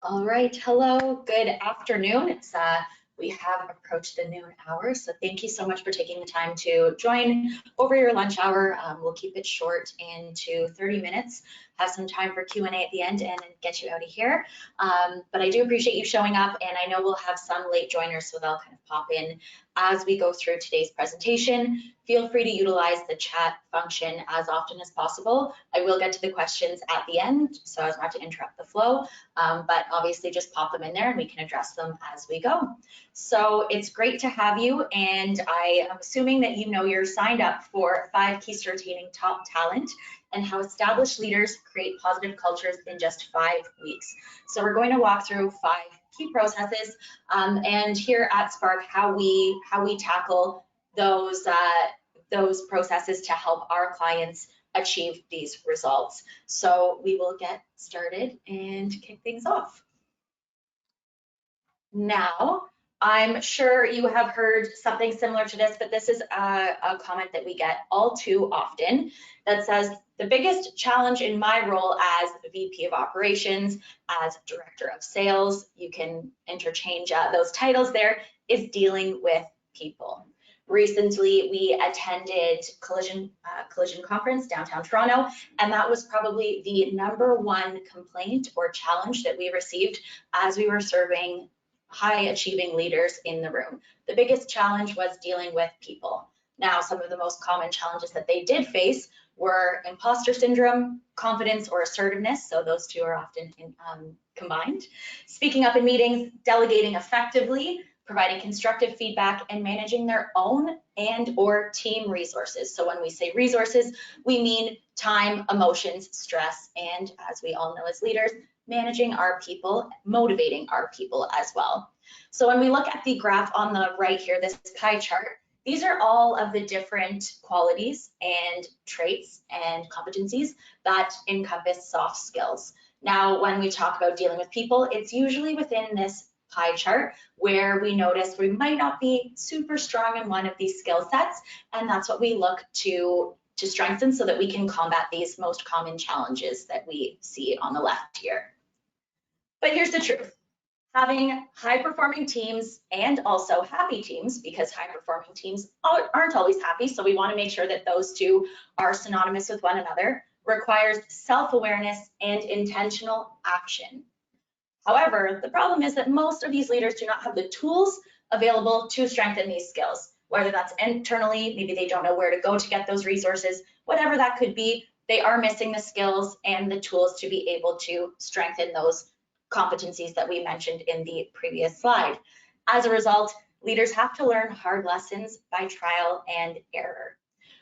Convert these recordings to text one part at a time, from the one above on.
All right, hello, good afternoon. We have approached the noon hour, so thank you so much for taking the time to join over your lunch hour. We'll keep it short into 30 minutes, have some time for Q&A at the end and get you out of here. But I do appreciate you showing up, and I know we'll have some late joiners, so they'll kind of pop in as we go through today's presentation. Feel free to utilize the chat function as often as possible. I will get to the questions at the end, so as not to interrupt the flow, but obviously just pop them in there and we can address them as we go. So it's great to have you, and I am assuming that you know you're signed up for 5 Keys to Retaining Top Talent and how established leaders create positive cultures in just 5 weeks. So we're going to walk through 5 key processes and here at Spark how we tackle those processes to help our clients achieve these results. So we will get started and kick things off. Now, I'm sure you have heard something similar to this, but this is a comment that we get all too often that says, the biggest challenge in my role as VP of Operations, as Director of Sales, you can interchange those titles there, is dealing with people. Recently, we attended Collision Conference downtown Toronto, and that was probably the #1 complaint or challenge that we received as we were serving high achieving leaders in the room. The biggest challenge was dealing with people. Now, some of the most common challenges that they did face were imposter syndrome, confidence or assertiveness, so those two are often combined, speaking up in meetings, delegating effectively, providing constructive feedback, and managing their own and or team resources. So when we say resources, we mean time, emotions, stress, and as we all know as leaders, managing our people, motivating our people as well. So when we look at the graph on the right here, this pie chart, these are all of the different qualities and traits and competencies that encompass soft skills. Now, when we talk about dealing with people, it's usually within this pie chart where we notice we might not be super strong in one of these skill sets, and that's what we look to strengthen so that we can combat these most common challenges that we see on the left here. But here's the truth. Having high-performing teams and also happy teams, because high-performing teams aren't always happy, so we want to make sure that those two are synonymous with one another, requires self-awareness and intentional action. However, the problem is that most of these leaders do not have the tools available to strengthen these skills, whether that's internally, maybe they don't know where to go to get those resources, whatever that could be, they are missing the skills and the tools to be able to strengthen those competencies that we mentioned in the previous slide. As a result, leaders have to learn hard lessons by trial and error,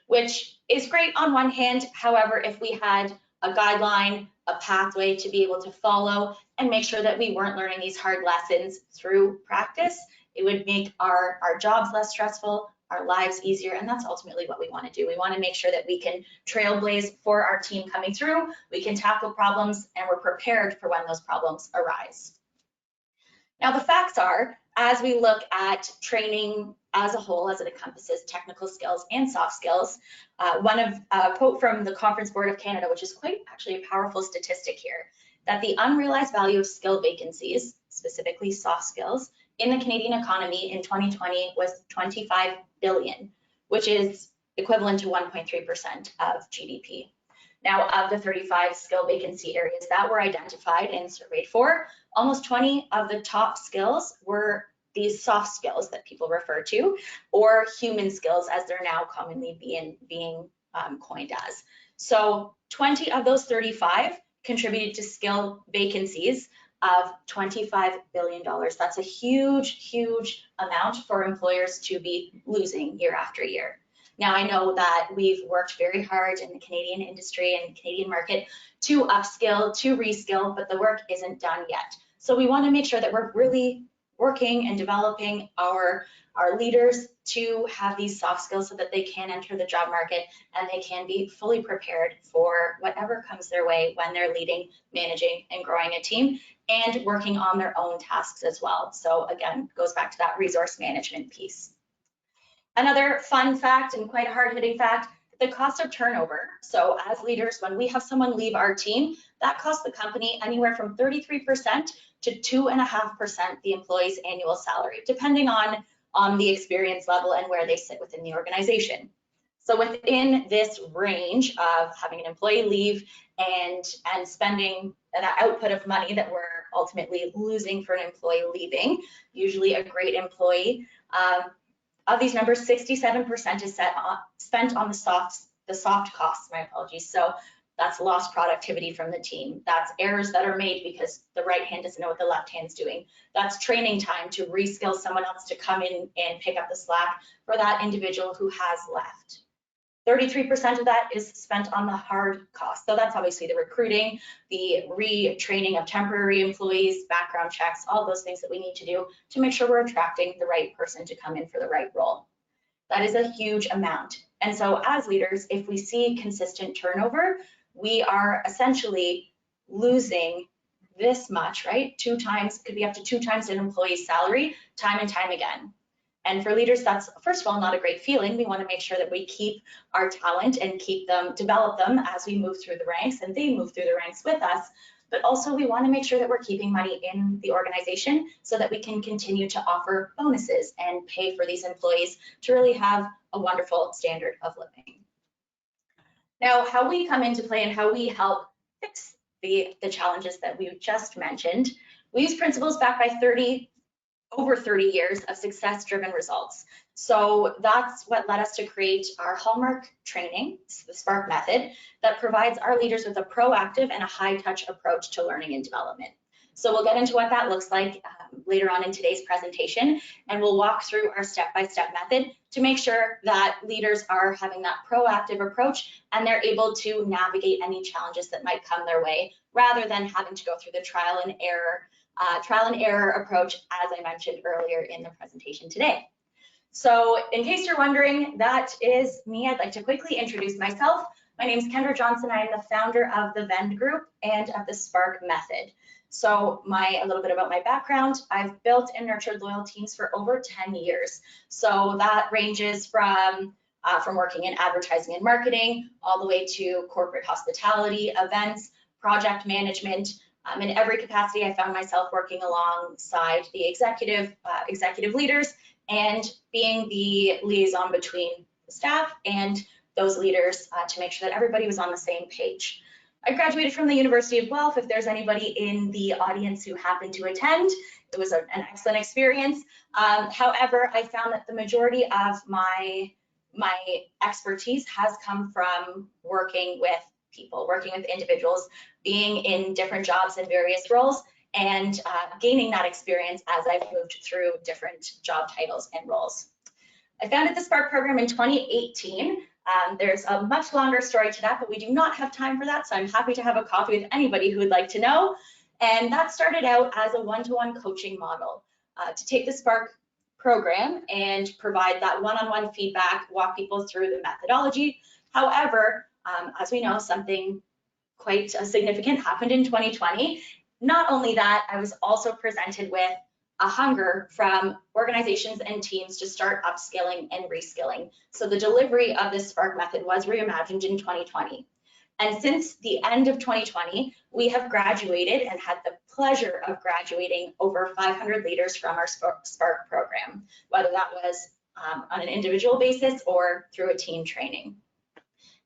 which is great on one hand. However, if we had a guideline, a pathway to be able to follow and make sure that we weren't learning these hard lessons through practice, it would make our jobs less stressful, our lives easier, and that's ultimately what we want to do. We want to make sure that we can trailblaze for our team coming through, we can tackle problems, and we're prepared for when those problems arise. Now, the facts are, as we look at training as a whole, as it encompasses technical skills and soft skills, a quote from the Conference Board of Canada, which is quite actually a powerful statistic here, that the unrealized value of skill vacancies, specifically soft skills, in the Canadian economy in 2020 was 25 billion, which is equivalent to 1.3% of GDP. Now, of the 35 skill vacancy areas that were identified and surveyed for, almost 20 of the top skills were these soft skills that people refer to, or human skills as they're now commonly being coined as. So 20 of those 35 contributed to skill vacancies of $25 billion. That's a huge, huge amount for employers to be losing year after year. Now, I know that we've worked very hard in the Canadian industry and Canadian market to upskill, to reskill, but the work isn't done yet. So we want to make sure that we're really working and developing our leaders to have these soft skills so that they can enter the job market and they can be fully prepared for whatever comes their way when they're leading, managing, and growing a team and working on their own tasks as well. So again, goes back to that resource management piece. Another fun fact and quite a hard-hitting fact, the cost of turnover. So as leaders, when we have someone leave our team, that costs the company anywhere from 33% to 2.5% the employee's annual salary, depending on the experience level and where they sit within the organization. So within this range of having an employee leave and spending an output of money that we're ultimately losing for an employee leaving, usually a great employee, of these numbers, 67% is spent on the soft costs, my apologies. So that's lost productivity from the team. That's errors that are made because the right hand doesn't know what the left hand's doing. That's training time to reskill someone else to come in and pick up the slack for that individual who has left. 33% of that is spent on the hard costs. So that's obviously the recruiting, the retraining of temporary employees, background checks, all those things that we need to do to make sure we're attracting the right person to come in for the right role. That is a huge amount. And so as leaders, if we see consistent turnover, we are essentially losing this much, right? 2 times, could be up to 2 times an employee's salary, time and time again. And for leaders, that's, first of all, not a great feeling. We want to make sure that we keep our talent and keep them, develop them as we move through the ranks and they move through the ranks with us. But also we want to make sure that we're keeping money in the organization so that we can continue to offer bonuses and pay for these employees to really have a wonderful standard of living. Now, how we come into play and how we help fix the challenges that we just mentioned, we use principles backed by over 30 years of success-driven results. So that's what led us to create our hallmark training, the SPARK method, that provides our leaders with a proactive and a high-touch approach to learning and development. So we'll get into what that looks like later on in today's presentation, and we'll walk through our step-by-step method to make sure that leaders are having that proactive approach and they're able to navigate any challenges that might come their way, rather than having to go through the trial and error approach, as I mentioned earlier in the presentation today. So in case you're wondering, that is me. I'd like to quickly introduce myself. My name is Kendra Johnson. I am the founder of the Vend Group and of the SPARK method. So a little bit about my background. I've built and nurtured loyal teams for over 10 years. So that ranges from working in advertising and marketing, all the way to corporate hospitality, events, project management. In every capacity, I found myself working alongside the executive leaders and being the liaison between the staff and those leaders to make sure that everybody was on the same page. I graduated from the University of Guelph. If there's anybody in the audience who happened to attend, it was an excellent experience. However, I found that the majority of my expertise has come from working with people, working with individuals, being in different jobs in various roles, and gaining that experience as I've moved through different job titles and roles. I founded the SPARK program in 2018. There's a much longer story to that, but we do not have time for that, so I'm happy to have a coffee with anybody who would like to know. And that started out as a one-to-one coaching model to take the SPARK program and provide that one-on-one feedback, walk people through the methodology. However, as we know, something quite significant happened in 2020. Not only that, I was also presented with a hunger from organizations and teams to start upskilling and reskilling. So the delivery of this SPARK method was reimagined in 2020. And since the end of 2020, we have graduated and had the pleasure of graduating over 500 leaders from our SPARK program, whether that was on an individual basis or through a team training.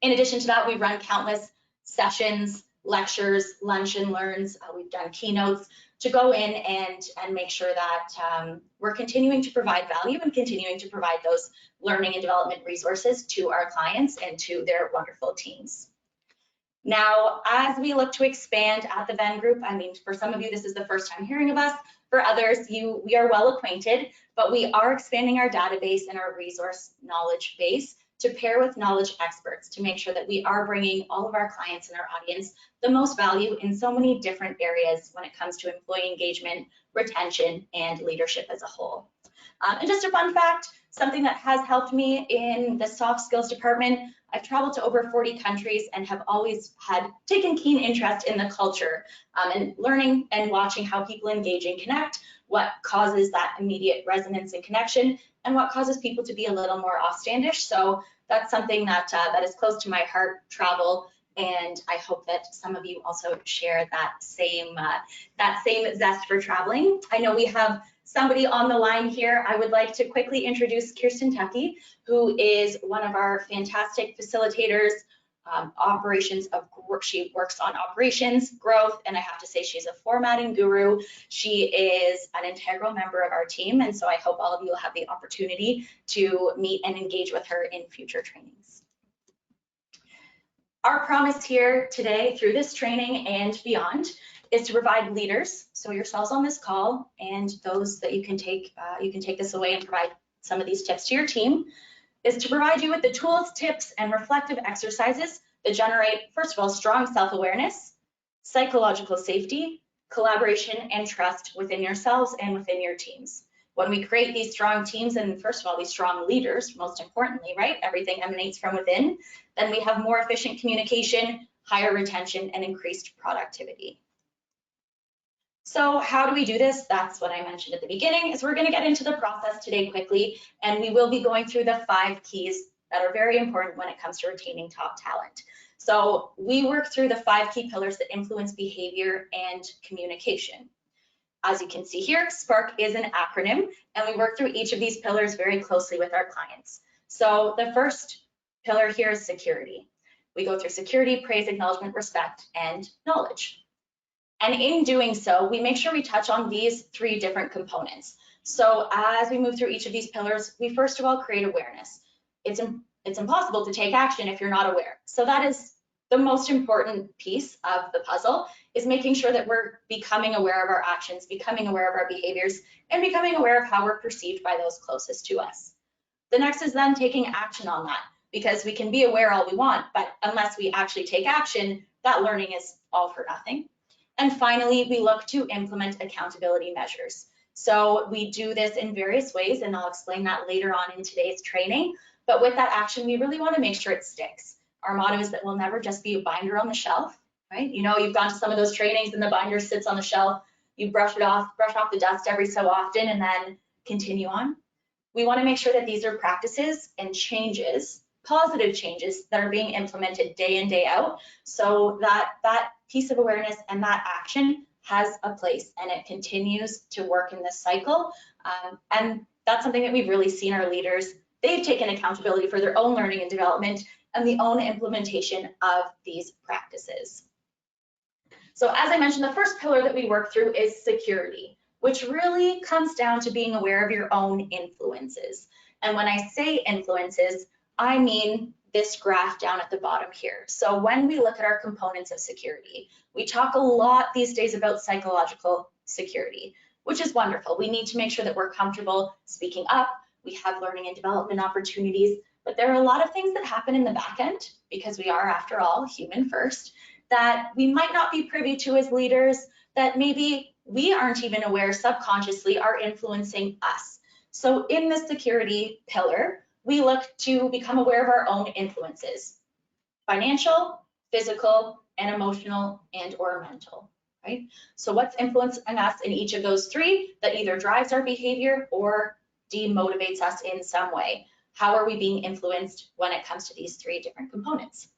In addition to that, we've run countless sessions, lectures, lunch and learns. We've done keynotes to go in and make sure that we're continuing to provide value and continuing to provide those learning and development resources to our clients and to their wonderful teams. Now, as we look to expand at the Vend Group, I mean, for some of you, this is the first time hearing of us. For others, we are well acquainted, but we are expanding our database and our resource knowledge base to pair with knowledge experts to make sure that we are bringing all of our clients and our audience the most value in so many different areas when it comes to employee engagement, retention, and leadership as a whole. And just a fun fact, something that has helped me in the soft skills department, I've traveled to over 40 countries and have always taken keen interest in the culture and learning and watching how people engage and connect, what causes that immediate resonance and connection, and what causes people to be a little more offstandish. So that's something that is close to my heart, travel, And I hope that some of you also share that same zest for traveling. I know we have somebody on the line here. I would like to quickly introduce Kirsten Tuckey, who is one of our fantastic facilitators, she works on operations, growth, and I have to say she's a formatting guru. She is an integral member of our team, and so I hope all of you will have the opportunity to meet and engage with her in future trainings. Our promise here today through this training and beyond is to provide leaders, so yourselves on this call and those that you can take this away and provide some of these tips to your team, is to provide you with the tools, tips, and reflective exercises that generate, first of all, strong self-awareness, psychological safety, collaboration, and trust within yourselves and within your teams. When we create these strong teams and, first of all, these strong leaders, most importantly, right, everything emanates from within, then we have more efficient communication, higher retention, and increased productivity. So how do we do this? That's what I mentioned at the beginning, is we're going to get into the process today quickly, and we will be going through the 5 keys that are very important when it comes to retaining top talent. So we work through the 5 key pillars that influence behavior and communication. As you can see here, SPARK is an acronym, and we work through each of these pillars very closely with our clients. So the first pillar here is security. We go through security, praise, acknowledgement, respect, and knowledge. And in doing so, we make sure we touch on these 3 different components. So as we move through each of these pillars, we first of all create awareness. It's impossible to take action if you're not aware. So that is the most important piece of the puzzle, is making sure that we're becoming aware of our actions, becoming aware of our behaviors, and becoming aware of how we're perceived by those closest to us. The next is then taking action on that, because we can be aware all we want, but unless we actually take action, that learning is all for nothing. And finally, we look to implement accountability measures. So we do this in various ways, and I'll explain that later on in today's training. But with that action, we really want to make sure it sticks. Our motto is that we'll never just be a binder on the shelf, right? You know, you've gone to some of those trainings and the binder sits on the shelf, you brush off the dust every so often and then continue on. We want to make sure that these are practices and changes, positive changes that are being implemented day in, day out, so that that piece of awareness and that action has a place and it continues to work in this cycle. And that's something that we've really seen our leaders, they've taken accountability for their own learning and development and the own implementation of these practices. So as I mentioned, the first pillar that we work through is security, which really comes down to being aware of your own influences. And when I say influences, I mean this graph down at the bottom here. So when we look at our components of security, we talk a lot these days about psychological security, which is wonderful. We need to make sure that we're comfortable speaking up. We have learning and development opportunities, but there are a lot of things that happen in the back end, because we are, after all, human first, that we might not be privy to as leaders, that maybe we aren't even aware subconsciously are influencing us. So in the security pillar, we look to become aware of our own influences: financial, physical, and emotional, and or mental, right? So what's influencing us in each of those 3 that either drives our behavior or demotivates us in some way? How are we being influenced when it comes to these 3 different components?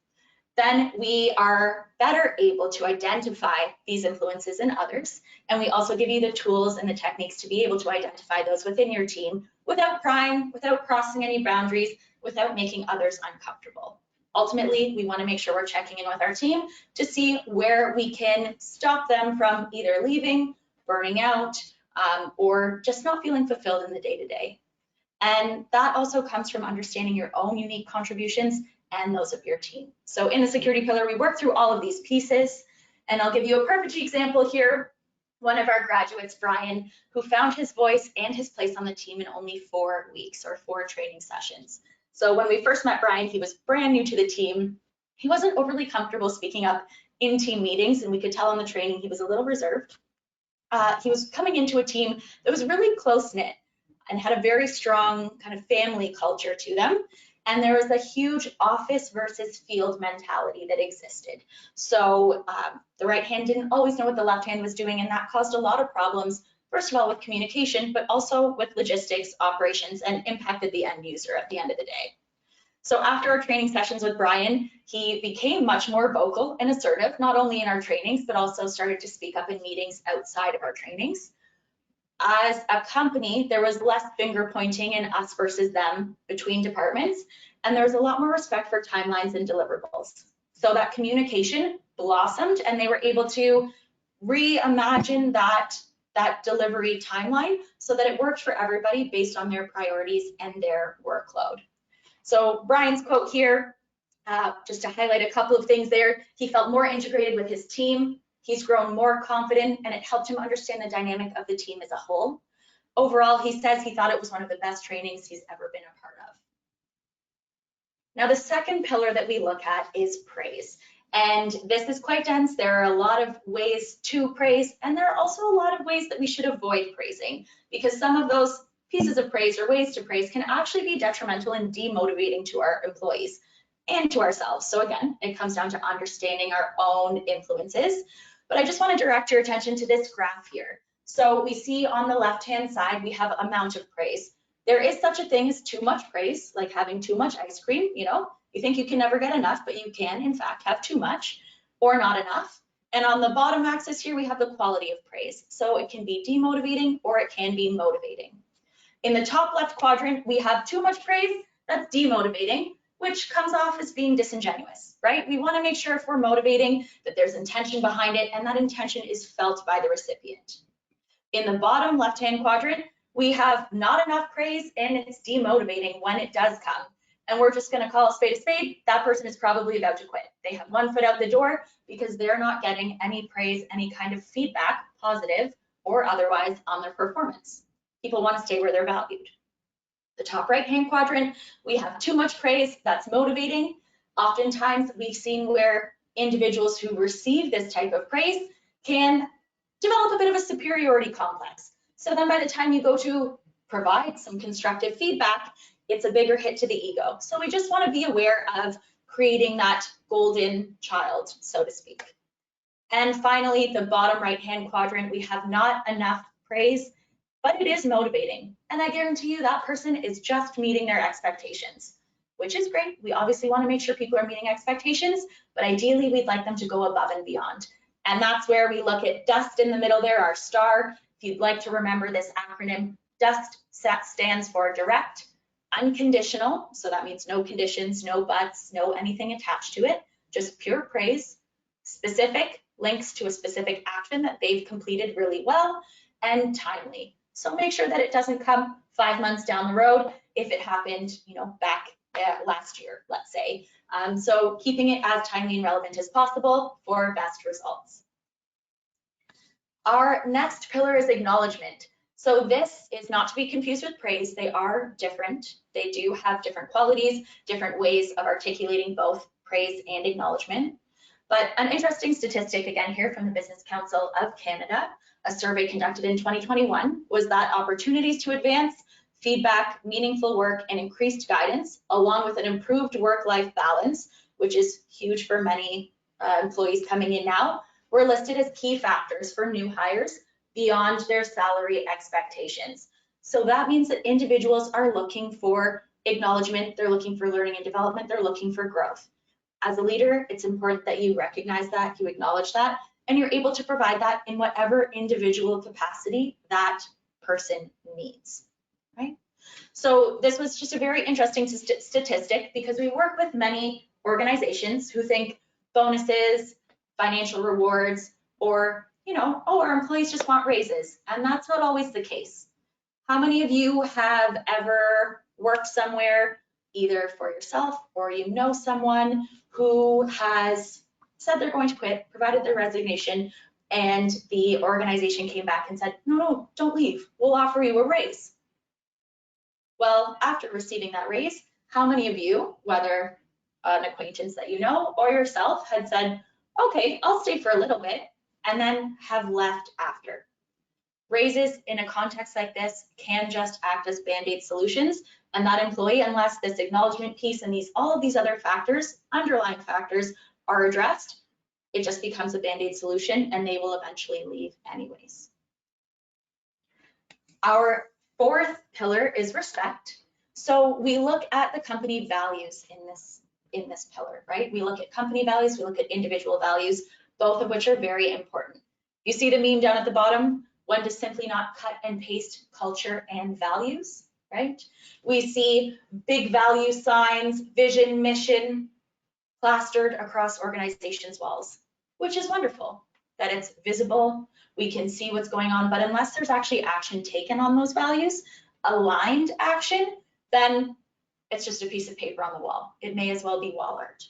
Then we are better able to identify these influences in others, and we also give you the tools and the techniques to be able to identify those within your team without prying, without crossing any boundaries, without making others uncomfortable. Ultimately, we want to make sure we're checking in with our team to see where we can stop them from either leaving, burning out, or just not feeling fulfilled in the day-to-day. And that also comes from understanding your own unique contributions and those of your team. So in the security pillar, we work through all of these pieces, and I'll give you a perfect example here. One of our graduates, Brian, who found his voice and his place on the team in only 4 weeks or 4 training sessions. So when we first met Brian, he was brand new to the team. He wasn't overly comfortable speaking up in team meetings, and we could tell in the training he was a little reserved. He was coming into a team that was really close-knit and had a very strong kind of family culture to them. And there was a huge office versus field mentality that existed. So the right hand didn't always know what the left hand was doing, and that caused a lot of problems, first of all, with communication, but also with logistics, operations, and impacted the end user at the end of the day. So after our training sessions with Brian, he became much more vocal and assertive, not only in our trainings, but also started to speak up in meetings outside of our trainings. As a company, there was less finger pointing and us versus them between departments, and there was a lot more respect for timelines and deliverables. So that communication blossomed, and they were able to reimagine that delivery timeline so that it worked for everybody based on their priorities and their workload. So Brian's quote here, just to highlight a couple of things there, he felt more integrated with his team. He's grown more confident, and it helped him understand the dynamic of the team as a whole. Overall, he says he thought it was one of the best trainings he's ever been a part of. Now, the second pillar that we look at is praise. And this is quite dense. There are a lot of ways to praise, and there are also a lot of ways that we should avoid praising, because some of those pieces of praise or ways to praise can actually be detrimental and demotivating to our employees and to ourselves. So again, it comes down to understanding our own influences. But I just want to direct your attention to this graph here. So we see on the left-hand side, we have amount of praise. There is such a thing as too much praise, like having too much ice cream. You think you can never get enough, but you can, in fact, have too much or not enough. And on the bottom axis here, we have the quality of praise. So it can be demotivating or it can be motivating. In the top left quadrant, we have too much praise. That's demotivating, which comes off as being disingenuous, right? We want to make sure if we're motivating that there's intention behind it, and that intention is felt by the recipient. In the bottom left-hand quadrant, we have not enough praise, and it's demotivating when it does come. And we're just going to call a spade a spade. That person is probably about to quit. They have one foot out the door because they're not getting any praise, any kind of feedback, positive or otherwise, on their performance. People want to stay where they're valued. The top right-hand quadrant, we have too much praise. That's motivating. Oftentimes, we've seen where individuals who receive this type of praise can develop a bit of a superiority complex. So then by the time you go to provide some constructive feedback, it's a bigger hit to the ego. So we just want to be aware of creating that golden child, so to speak. And finally, the bottom right-hand quadrant, we have not enough praise, but it is motivating. And I guarantee you that person is just meeting their expectations, which is great. We obviously want to make sure people are meeting expectations, but ideally we'd like them to go above and beyond. And that's where we look at DUST in the middle there, our star. If you'd like to remember this acronym, DUST stands for direct, unconditional, so that means no conditions, no buts, no anything attached to it, just pure praise, specific, links to a specific action that they've completed really well, and timely. So make sure that it doesn't come 5 months down the road if it happened, back last year, let's say. So keeping it as timely and relevant as possible for best results. Our next pillar is acknowledgement. So this is not to be confused with praise. They are different. They do have different qualities, different ways of articulating both praise and acknowledgement. But an interesting statistic again here from the Business Council of Canada, a survey conducted in 2021, was that opportunities to advance, feedback, meaningful work, and increased guidance, along with an improved work-life balance, which is huge for many employees coming in now, were listed as key factors for new hires beyond their salary expectations. So that means that individuals are looking for acknowledgement, they're looking for learning and development, they're looking for growth. As a leader, it's important that you recognize that, you acknowledge that, and you're able to provide that in whatever individual capacity that person needs, right? So this was just a very interesting statistic because we work with many organizations who think bonuses, financial rewards, or, oh, our employees just want raises. And that's not always the case. How many of you have ever worked somewhere, either for yourself or someone who has said they're going to quit, provided their resignation, and the organization came back and said, no, don't leave. We'll offer you a raise. Well, after receiving that raise, how many of you, whether an acquaintance that you know or yourself, had said, okay, I'll stay for a little bit, and then have left after? Raises in a context like this can just act as Band-Aid solutions, and that employee, unless this acknowledgement piece and all of these other factors, underlying factors, are addressed, it just becomes a Band-Aid solution and they will eventually leave anyways. Our fourth pillar is respect. So we look at the company values in this pillar, right? We look at company values, we look at individual values, both of which are very important. You see the meme down at the bottom, one to simply not cut and paste culture and values, right? We see big value signs, vision, mission, plastered across organizations' walls, which is wonderful, that it's visible, we can see what's going on, but unless there's actually action taken on those values, aligned action, then it's just a piece of paper on the wall. It may as well be wall art,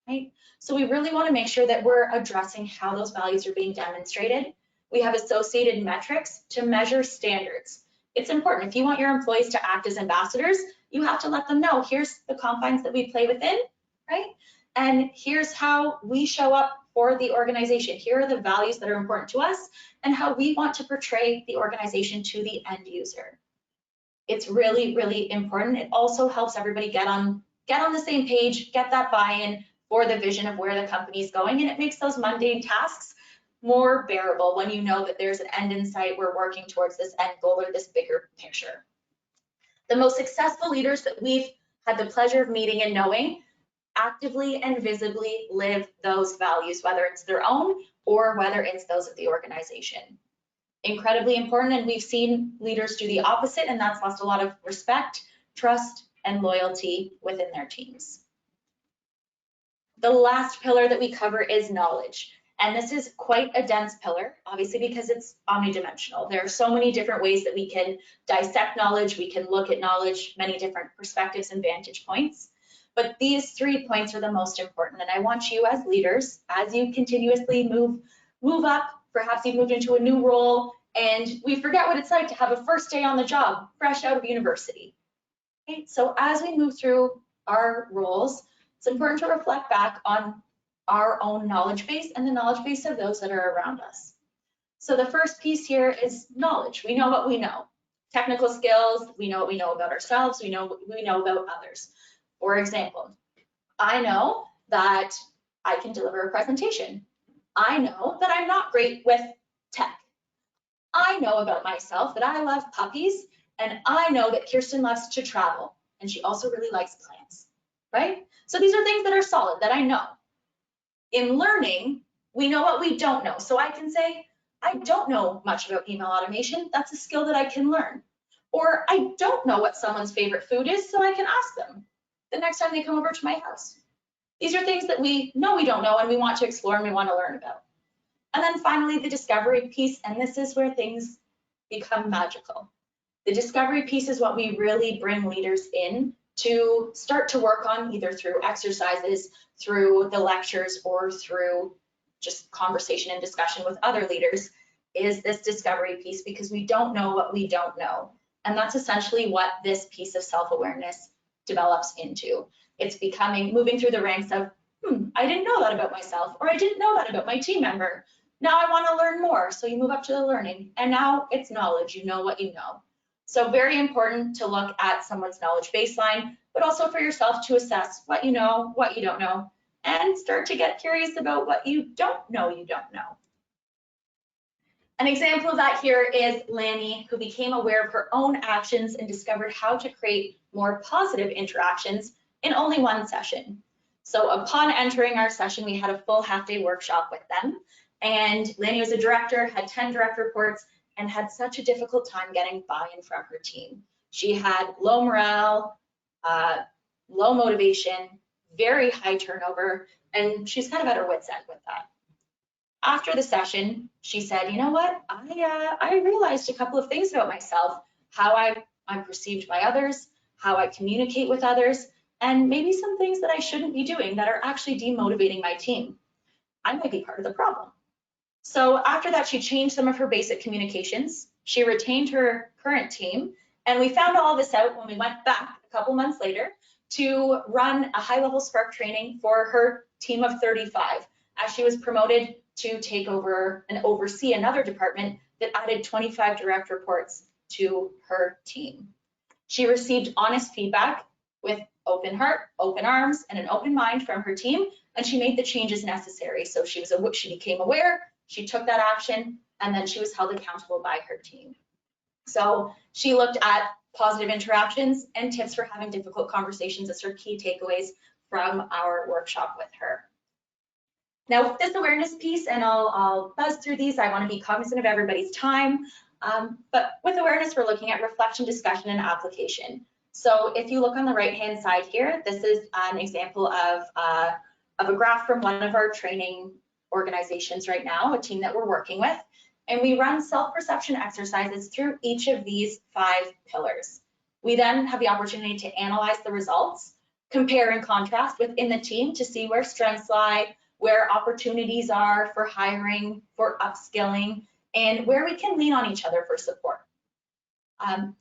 right? So we really want to make sure that we're addressing how those values are being demonstrated. We have associated metrics to measure standards. It's important. If you want your employees to act as ambassadors, you have to let them know, here's the confines that we play within, right? And here's how we show up for the organization. Here are the values that are important to us and how we want to portray the organization to the end user. It's really, really important. It also helps everybody get on the same page, get that buy-in for the vision of where the company is going, and it makes those mundane tasks more bearable when you know that there's an end in sight, we're working towards this end goal or this bigger picture. The most successful leaders that we've had the pleasure of meeting and knowing actively and visibly live those values, whether it's their own or whether it's those of the organization. Incredibly important, and we've seen leaders do the opposite, and that's lost a lot of respect, trust, and loyalty within their teams. The last pillar that we cover is knowledge, and this is quite a dense pillar, obviously because it's omnidimensional. There are so many different ways that we can dissect knowledge, we can look at knowledge, many different perspectives and vantage points, but these 3 points are the most important, and I want you as leaders, as you continuously move up, perhaps you've moved into a new role, and we forget what it's like to have a first day on the job, fresh out of university. Okay? So as we move through our roles, it's important to reflect back on our own knowledge base and the knowledge base of those that are around us. So the first piece here is knowledge. We know what we know. Technical skills, we know what we know about ourselves, we know what we know about others. For example, I know that I can deliver a presentation. I know that I'm not great with tech. I know about myself that I love puppies, and I know that Kirsten loves to travel, and she also really likes plants, right? So these are things that are solid, that I know. In learning, we know what we don't know. So I can say, I don't know much about email automation. That's a skill that I can learn. Or I don't know what someone's favorite food is, so I can ask them the next time they come over to my house. These are things that we know we don't know and we want to explore and we want to learn about. And then finally, the discovery piece, and this is where things become magical. The discovery piece is what we really bring leaders in to start to work on, either through exercises, through the lectures, or through just conversation and discussion with other leaders, is this discovery piece, because we don't know what we don't know. And that's essentially what this piece of self-awareness develops into. It's moving through the ranks of, I didn't know that about myself, or I didn't know that about my team member. Now I want to learn more. So you move up to the learning, and now it's knowledge. You know what you know. So very important to look at someone's knowledge baseline, but also for yourself to assess what you know, what you don't know, and start to get curious about what you don't know you don't know. An example of that here is Lanny, who became aware of her own actions and discovered how to create more positive interactions in only one session. So upon entering our session, we had a full half-day workshop with them. And Lanny was a director, had 10 direct reports, and had such a difficult time getting buy-in from her team. She had low morale, low motivation, very high turnover, and she's kind of at her wit's end with that. After the session, she said, you know what, I realized a couple of things about myself, how I'm perceived by others, how I communicate with others, and maybe some things that I shouldn't be doing that are actually demotivating my team. I might be part of the problem. So after that, she changed some of her basic communications. She retained her current team, and we found all this out when we went back a couple months later to run a high-level Spark training for her team of 35, as she was promoted to take over and oversee another department that added 25 direct reports to her team. She received honest feedback with open heart, open arms, and an open mind from her team, and she made the changes necessary. So she became aware, she took that action, and then she was held accountable by her team. So she looked at positive interactions, and tips for having difficult conversations as her key takeaways from our workshop with her. Now, with this awareness piece, and I'll buzz through these, I want to be cognizant of everybody's time, but with awareness, we're looking at reflection, discussion, and application. So if you look on the right-hand side here, this is an example of a graph from one of our training organizations right now, a team that we're working with, and we run self-perception exercises through each of these 5 pillars. We then have the opportunity to analyze the results, compare and contrast within the team to see where strengths lie, where opportunities are for hiring, for upskilling, and where we can lean on each other for support.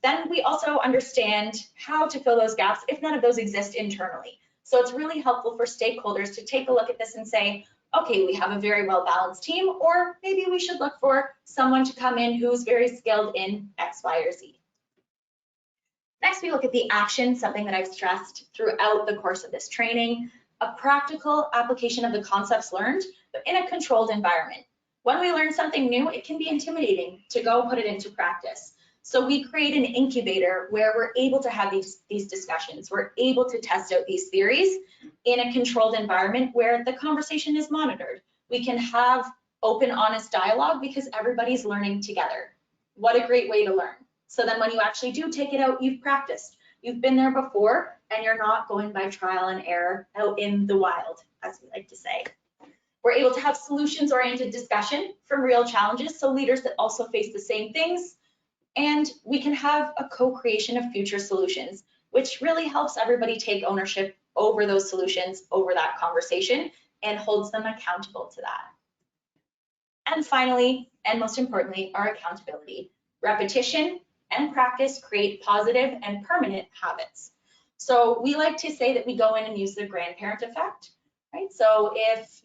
Then we also understand how to fill those gaps if none of those exist internally. So it's really helpful for stakeholders to take a look at this and say, okay, we have a very well-balanced team, or maybe we should look for someone to come in who's very skilled in X, Y, or Z. Next, we look at the action, something that I've stressed throughout the course of this training, a practical application of the concepts learned, but in a controlled environment. When we learn something new, it can be intimidating to go put it into practice. So we create an incubator where we're able to have these discussions. We're able to test out these theories in a controlled environment where the conversation is monitored. We can have open, honest dialogue because everybody's learning together. What a great way to learn. So then when you actually do take it out, you've practiced. You've been there before, and you're not going by trial and error out in the wild, as we like to say. We're able to have solutions-oriented discussion from real challenges, so leaders that also face the same things. And we can have a co-creation of future solutions, which really helps everybody take ownership over those solutions, over that conversation, and holds them accountable to that. And finally, and most importantly, our accountability. Repetition and practice create positive and permanent habits. So we like to say that we go in and use the grandparent effect, right? So if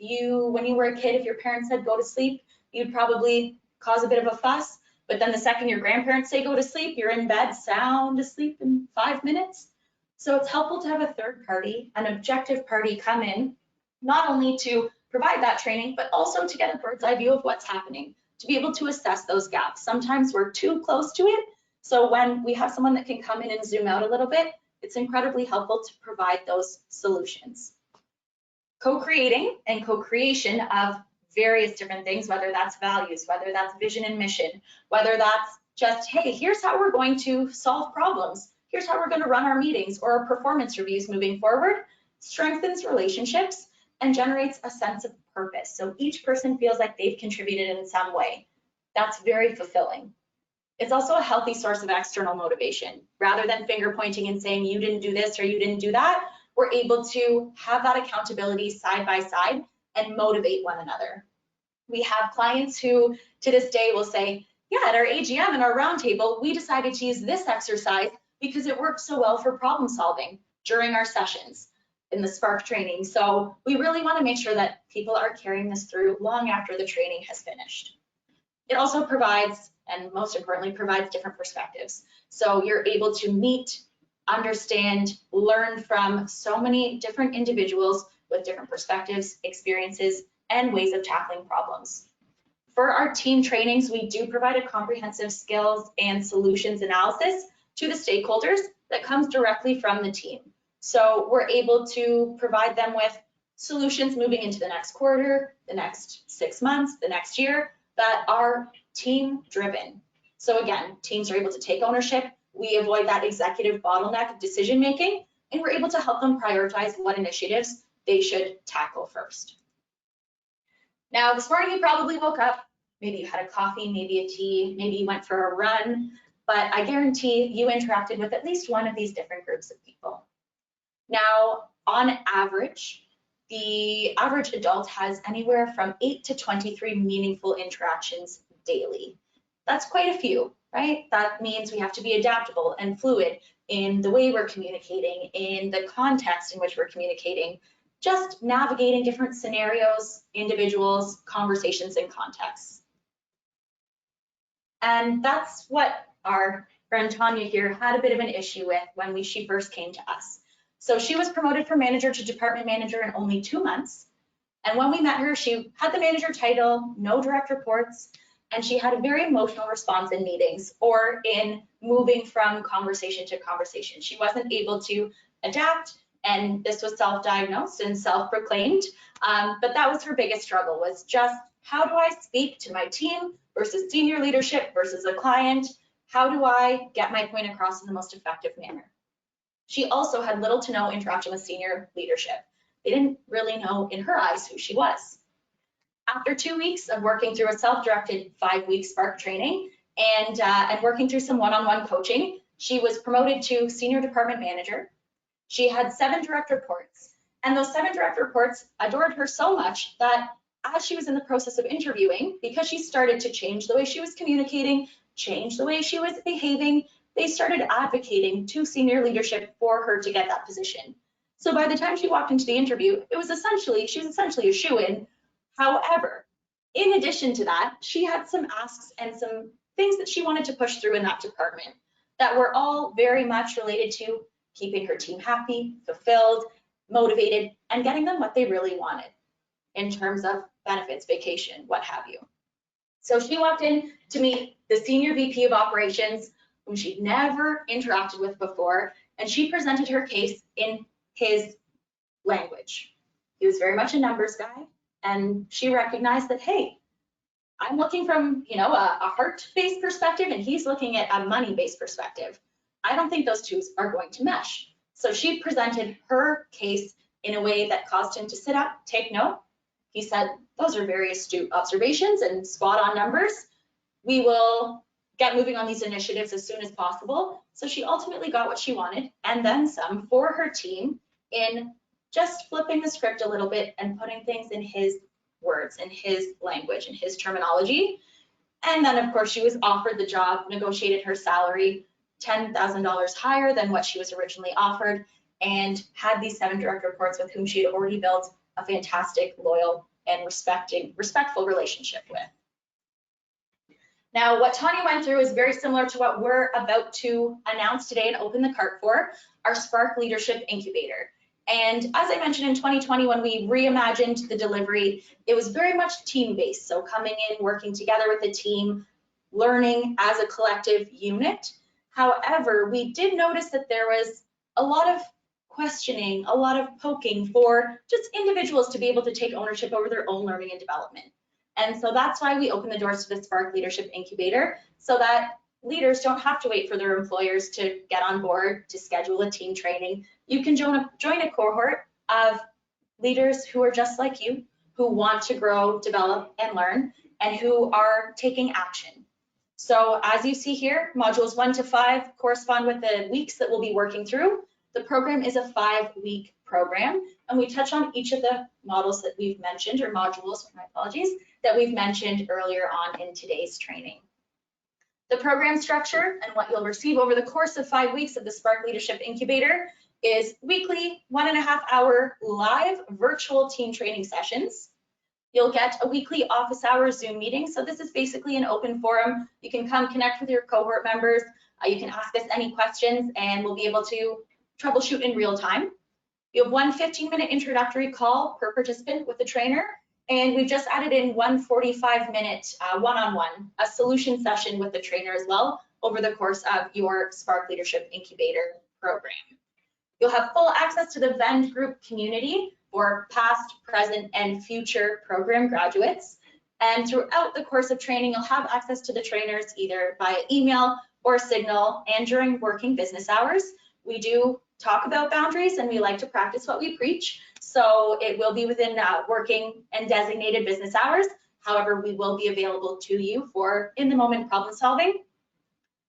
when you were a kid, if your parents said go to sleep, you'd probably cause a bit of a fuss. But then the second your grandparents say go to sleep, you're in bed sound asleep in 5 minutes. So it's helpful to have a third party, an objective party come in, not only to provide that training, but also to get a bird's eye view of what's happening, to be able to assess those gaps. Sometimes we're too close to it. So when we have someone that can come in and zoom out a little bit, it's incredibly helpful to provide those solutions. Co-creating and co-creation of various different things, whether that's values, whether that's vision and mission, whether that's just, hey, here's how we're going to solve problems, here's how we're going to run our meetings or our performance reviews moving forward, strengthens relationships and generates a sense of purpose. So each person feels like they've contributed in some way. That's very fulfilling. It's also a healthy source of external motivation. Rather than finger pointing and saying you didn't do this or you didn't do that, we're able to have that accountability side by side and motivate one another. We have clients who to this day will say, yeah, at our AGM and our roundtable, we decided to use this exercise because it worked so well for problem solving during our sessions in the Spark training. So we really want to make sure that people are carrying this through long after the training has finished. It also provides, and most importantly, provides different perspectives. So you're able to meet, understand, learn from so many different individuals with different perspectives, experiences, and ways of tackling problems. For our team trainings, we do provide a comprehensive skills and solutions analysis to the stakeholders that comes directly from the team. So we're able to provide them with solutions moving into the next quarter, the next 6 months, the next year that are team driven. So again, teams are able to take ownership. We avoid that executive bottleneck of decision making, and we're able to help them prioritize what initiatives they should tackle first. Now, this morning you probably woke up, maybe you had a coffee, maybe a tea, maybe you went for a run, but I guarantee you interacted with at least one of these different groups of people. Now, on average, the average adult has anywhere from 8 to 23 meaningful interactions daily. That's quite a few, right? That means we have to be adaptable and fluid in the way we're communicating, in the context in which we're communicating, just navigating different scenarios, individuals, conversations, and contexts. And that's what our friend Tanya here had a bit of an issue with when she first came to us. So she was promoted from manager to department manager in only 2 months. And when we met her, she had the manager title, no direct reports, and she had a very emotional response in meetings or in moving from conversation to conversation. She wasn't able to adapt, and this was self-diagnosed and self-proclaimed, but that was her biggest struggle, was just how do I speak to my team versus senior leadership versus a client? How do I get my point across in the most effective manner? She also had little to no interaction with senior leadership. They didn't really know in her eyes who she was. After 2 weeks of working through a self-directed 5-week Spark training and working through some one-on-one coaching, she was promoted to senior department manager. She had 7 direct reports, and those 7 direct reports adored her so much that as she was in the process of interviewing, because she started to change the way she was communicating, change the way she was behaving, they started advocating to senior leadership for her to get that position. So by the time she walked into the interview, she was essentially a shoo-in. However, in addition to that, she had some asks and some things that she wanted to push through in that department that were all very much related to keeping her team happy, fulfilled, motivated, and getting them what they really wanted in terms of benefits, vacation, what have you. So she walked in to meet the senior VP of operations, whom she'd never interacted with before, and she presented her case in his language. He was very much a numbers guy, and she recognized that, hey, I'm looking from, a heart-based perspective, and he's looking at a money-based perspective. I don't think those two are going to mesh. So she presented her case in a way that caused him to sit up, take note. He said, those are very astute observations and spot on numbers. We will get moving on these initiatives as soon as possible. So she ultimately got what she wanted and then some for her team in just flipping the script a little bit and putting things in his words, in his language, in his terminology. And then of course she was offered the job, negotiated her salary $10,000 higher than what she was originally offered, and had these 7 direct reports with whom she had already built a fantastic, loyal, and respectful relationship with. Now, what Tanya went through is very similar to what we're about to announce today and open the cart for, our Spark Leadership Incubator. And as I mentioned in 2020, when we reimagined the delivery, it was very much team-based. So coming in, working together with the team, learning as a collective unit. However, we did notice that there was a lot of questioning, a lot of poking for just individuals to be able to take ownership over their own learning and development. And so that's why we open the doors to the Spark Leadership Incubator, so that leaders don't have to wait for their employers to get on board to schedule a team training. You can join a cohort of leaders who are just like you, who want to grow, develop, and learn, and who are taking action. So as you see here, modules 1 to 5 correspond with the weeks that we'll be working through. The program is a 5-week program, and we touch on each of the models that we've mentioned, or modules, my apologies, that we've mentioned earlier on in today's training. The program structure and what you'll receive over the course of 5 weeks of the Spark Leadership Incubator is weekly 1.5-hour live virtual team training sessions. You'll get a weekly office hour Zoom meeting. So this is basically an open forum. You can come connect with your cohort members. You can ask us any questions and we'll be able to troubleshoot in real time. You have one 15-minute introductory call per participant with the trainer. And we've just added in one 45-minute one-on-one, a solution session with the trainer as well over the course of your Spark Leadership Incubator program. You'll have full access to the Vend group community for past, present, and future program graduates. And throughout the course of training, you'll have access to the trainers either via email or Signal, and during working business hours. We do talk about boundaries and we like to practice what we preach. So it will be within working and designated business hours. However, we will be available to you for in-the-moment problem solving.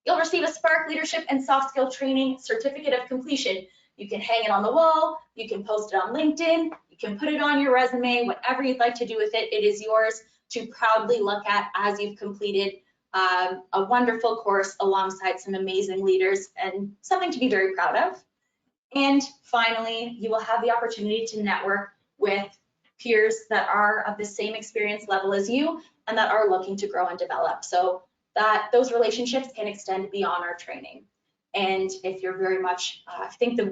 You'll receive a Spark Leadership and Soft Skill Training Certificate of Completion. You can hang it on the wall, you can post it on LinkedIn, you can put it on your resume, whatever you'd like to do with it, it is yours to proudly look at as you've completed a wonderful course alongside some amazing leaders, and something to be very proud of. And finally, you will have the opportunity to network with peers that are of the same experience level as you and that are looking to grow and develop, so that those relationships can extend beyond our training. And if you're very much,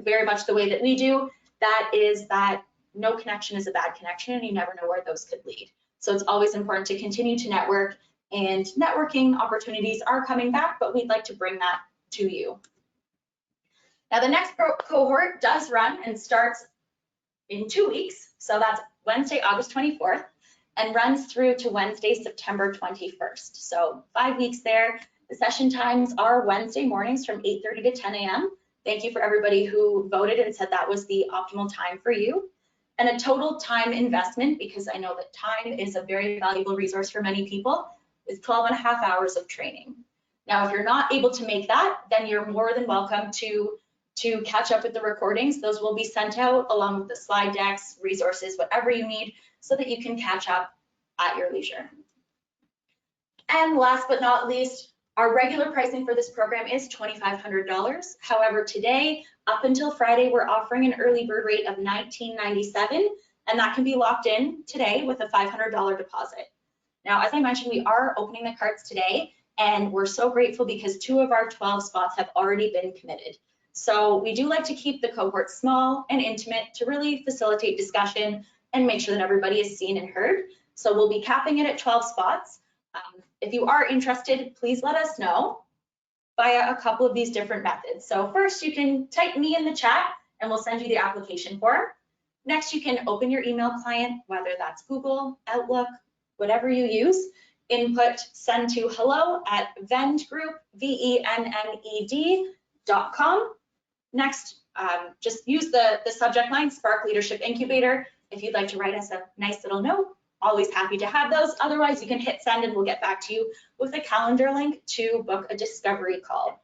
very much the way that we do, that is that no connection is a bad connection, and you never know where those could lead. So it's always important to continue to network and networking opportunities are coming back, but we'd like to bring that to you. Now, the next cohort does run and starts in 2 weeks. So that's Wednesday, August 24th, and runs through to Wednesday, September 21st. So 5 weeks there. The session times are Wednesday mornings from 8:30 to 10 a.m. Thank you for everybody who voted and said that was the optimal time for you. And a total time investment, because I know that time is a very valuable resource for many people, is 12.5 hours of training. Now, if you're not able to make that, then you're more than welcome to catch up with the recordings. Those will be sent out along with the slide decks, resources, whatever you need, so that you can catch up at your leisure. And last but not least, our regular pricing for this program is $2,500. However, today, up until Friday, we're offering an early bird rate of $19.97, and that can be locked in today with a $500 deposit. Now, as I mentioned, we are opening the carts today, and we're so grateful because 2 of our 12 spots have already been committed. So we do like to keep the cohort small and intimate to really facilitate discussion and make sure that everybody is seen and heard. So we'll be capping it at 12 spots. If you are interested, please let us know via a couple of these different methods. So first, you can type me in the chat and we'll send you the application form. Next, you can open your email client, whether that's Google, Outlook, whatever you use. Input send to hello@venned.com. Next, just use the subject line, Spark Leadership Incubator. If you'd like to write us a nice little note, always happy to have those. Otherwise, you can hit send and we'll get back to you with a calendar link to book a discovery call.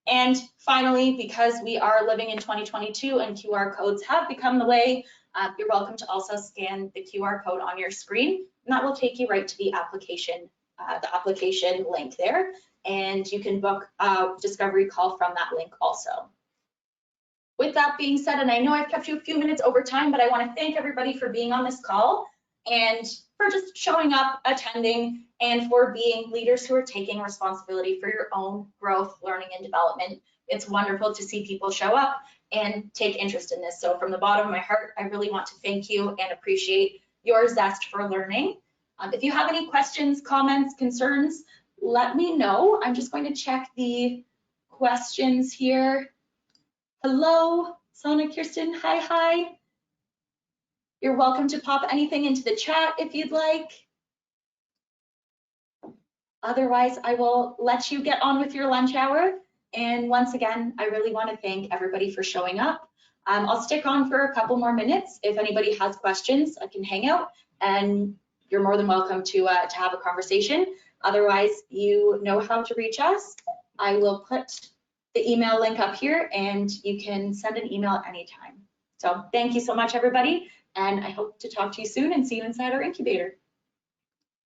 And finally, because we are living in 2022 and QR codes have become the way, you're welcome to also scan the QR code on your screen, and that will take you right to the application link there. And you can book a discovery call from that link also. With that being said, and I know I've kept you a few minutes over time, but I want to thank everybody for being on this call and for just showing up, attending, and for being leaders who are taking responsibility for your own growth, learning, and development. It's wonderful to see people show up and take interest in this. So from the bottom of my heart, I really want to thank you and appreciate your zest for learning. If you have any questions, comments, concerns, let me know. I'm just going to check the questions here. Hello, Sana Kirsten, hi. You're welcome to pop anything into the chat if you'd like. Otherwise, I will let you get on with your lunch hour. And once again, I really want to thank everybody for showing up. I'll stick on for a couple more minutes. If anybody has questions, I can hang out and you're more than welcome to have a conversation. Otherwise, you know how to reach us. I will put the email link up here and you can send an email at any time. So thank you so much, everybody. And I hope to talk to you soon and see you inside our incubator.